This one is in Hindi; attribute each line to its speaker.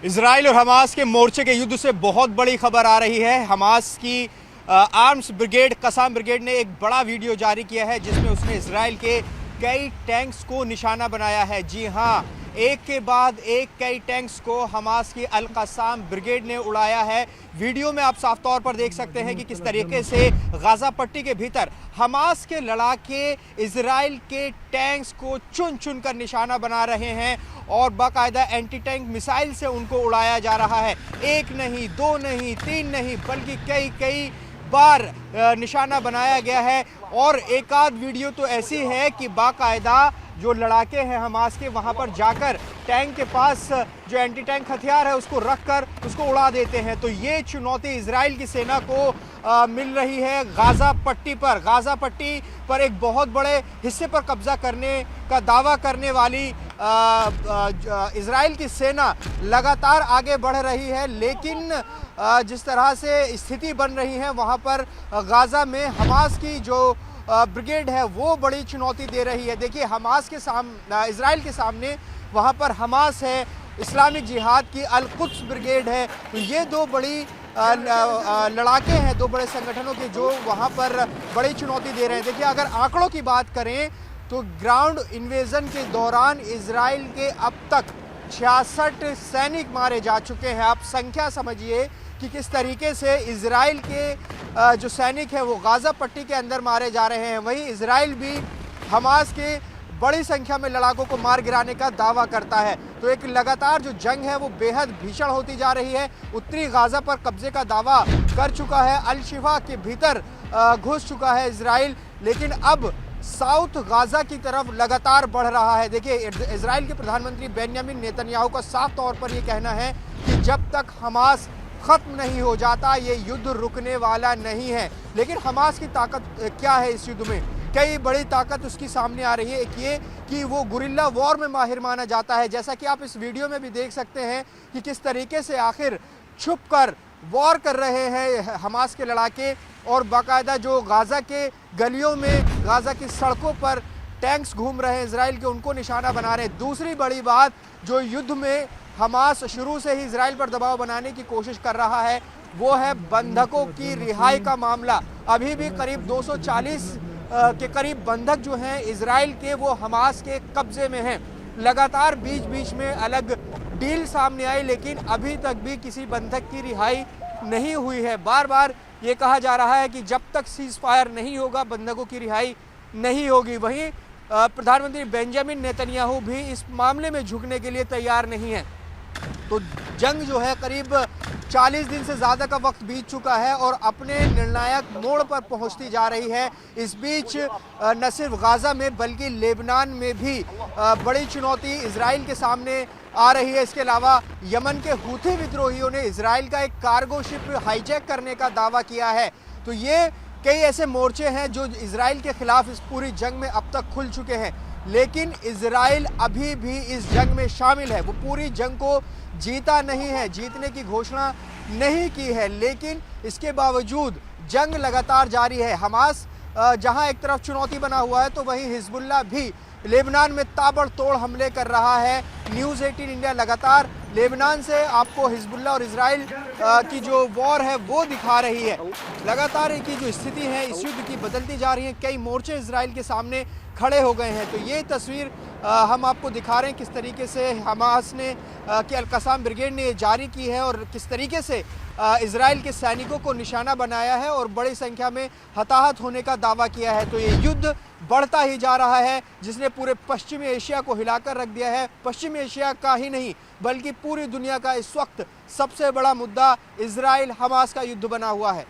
Speaker 1: इजराइल और हमास के मोर्चे के युद्ध से बहुत बड़ी खबर आ रही है। हमास की आर्म्स ब्रिगेड कसाम ब्रिगेड ने एक बड़ा वीडियो जारी किया है जिसमें उसने इजराइल के कई टैंक्स को निशाना बनाया है। जी हाँ, एक के बाद एक कई टैंक्स को हमास की अल कसाम ब्रिगेड ने उड़ाया है। वीडियो में आप साफ तौर पर देख सकते हैं कि किस तरीके से गाजा पट्टी के भीतर हमास के लड़ाके इजराइल के टैंक्स को चुन चुन कर निशाना बना रहे हैं और बाकायदा एंटी टैंक मिसाइल से उनको उड़ाया जा रहा है। एक नहीं, दो नहीं, तीन नहीं, बल्कि कई कई बार निशाना बनाया गया है। और एक आध वीडियो तो ऐसी है कि बाकायदा जो लड़ाके हैं हमास के, वहां पर जाकर टैंक के पास जो एंटी टैंक हथियार है उसको रखकर उसको उड़ा देते हैं। तो ये चुनौती इजराइल की सेना को मिल रही है गाजा पट्टी पर। गाजा पट्टी पर एक बहुत बड़े हिस्से पर कब्जा करने का दावा करने वाली इजराइल की सेना लगातार आगे बढ़ रही है, लेकिन जिस तरह से स्थिति बन रही है वहाँ पर गाजा में हमास की जो ब्रिगेड है वो बड़ी चुनौती दे रही है। देखिए, हमास के सामने, इजराइल के सामने वहाँ पर हमास है, इस्लामिक जिहाद की अल कुद्स ब्रिगेड है। तो ये दो बड़ी लड़ाके हैं, दो बड़े संगठनों के जो वहाँ पर बड़ी चुनौती दे रहे हैं। देखिए, अगर आंकड़ों की बात करें तो ग्राउंड इन्वेजन के दौरान इजराइल के अब तक 66 सैनिक मारे जा चुके हैं। आप संख्या समझिए कि किस तरीके से इजराइल के जो सैनिक हैं वो गाजा पट्टी के अंदर मारे जा रहे हैं। वहीं इजराइल भी हमास के बड़ी संख्या में लड़ाकों को मार गिराने का दावा करता है। तो एक लगातार जो जंग है वो बेहद भीषण होती जा रही है। उत्तरी गाजा पर कब्जे का दावा कर चुका है, अल शिफा के भीतर घुस चुका है इजराइल, लेकिन अब साउथ गाजा की तरफ लगातार बढ़ रहा है। देखिए, इजराइल के प्रधानमंत्री बेंजामिन नेतन्याहू का साफ तौर पर यह कहना है कि जब तक हमास खत्म नहीं हो जाता ये युद्ध रुकने वाला नहीं है। लेकिन हमास की ताकत क्या है इस युद्ध में? कई बड़ी ताकत उसकी सामने आ रही है। एक ये कि वो गुरिल्ला वॉर में माहिर माना जाता है, जैसा कि आप इस वीडियो में भी देख सकते हैं कि किस तरीके से आखिर छुप कर वॉर कर रहे हैं हमास के लड़ाके और बाकायदा जो गाजा के गलियों में, गाजा की सड़कों पर टैंक्स घूम रहे हैं इजराइल के, उनको निशाना बना रहे हैं। दूसरी बड़ी बात, जो युद्ध में हमास शुरू से ही इजराइल पर दबाव बनाने की कोशिश कर रहा है वो है बंधकों की रिहाई का मामला। अभी भी करीब 240 के करीब बंधक जो हैं इजराइल के वो हमास के कब्जे में हैं। लगातार बीच बीच में अलग डील सामने आई, लेकिन अभी तक भी किसी बंधक की रिहाई नहीं हुई है। बार बार ये कहा जा रहा है कि जब तक सीज फायर नहीं होगा बंधकों की रिहाई नहीं होगी। वहीं प्रधानमंत्री बेंजामिन नेतन्याहू भी इस मामले में झुकने के लिए तैयार नहीं है। तो जंग जो है करीब 40 दिन से ज़्यादा का वक्त बीत चुका है और अपने निर्णायक मोड़ पर पहुंचती जा रही है। इस बीच न सिर्फ गाजा में बल्कि लेबनान में भी बड़ी चुनौती इजराइल के सामने आ रही है। इसके अलावा यमन के हूथी विद्रोहियों ने इजराइल का एक कार्गो शिप हाईजैक करने का दावा किया है। तो ये कई ऐसे मोर्चे हैं जो इजराइल के खिलाफ इस पूरी जंग में अब तक खुल चुके हैं, लेकिन इजराइल अभी भी इस जंग में शामिल है। वो पूरी जंग को जीता नहीं है, जीतने की घोषणा नहीं की है, लेकिन इसके बावजूद जंग लगातार जारी है। हमास जहां एक तरफ चुनौती बना हुआ है तो वहीं हिजबुल्लाह भी लेबनान में ताबड़तोड़ हमले कर रहा है। न्यूज़ 18 इंडिया लगातार लेबनान से आपको हिजबुल्लाह और इजराइल की जो वॉर है वो दिखा रही है। लगातार की जो स्थिति है इस युद्ध की बदलती जा रही है। कई मोर्चे इजराइल के सामने खड़े हो गए हैं। तो ये तस्वीर हम आपको दिखा रहे हैं किस तरीके से हमास ने कि अल कसाम ब्रिगेड ने ये जारी की है और किस तरीके से इजराइल के सैनिकों को निशाना बनाया है और बड़ी संख्या में हताहत होने का दावा किया है। तो ये युद्ध बढ़ता ही जा रहा है जिसने पूरे पश्चिमी एशिया को हिलाकर रख दिया है। पश्चिमी एशिया का ही नहीं बल्कि पूरी दुनिया का इस वक्त सबसे बड़ा मुद्दा इजराइल हमास का युद्ध बना हुआ है।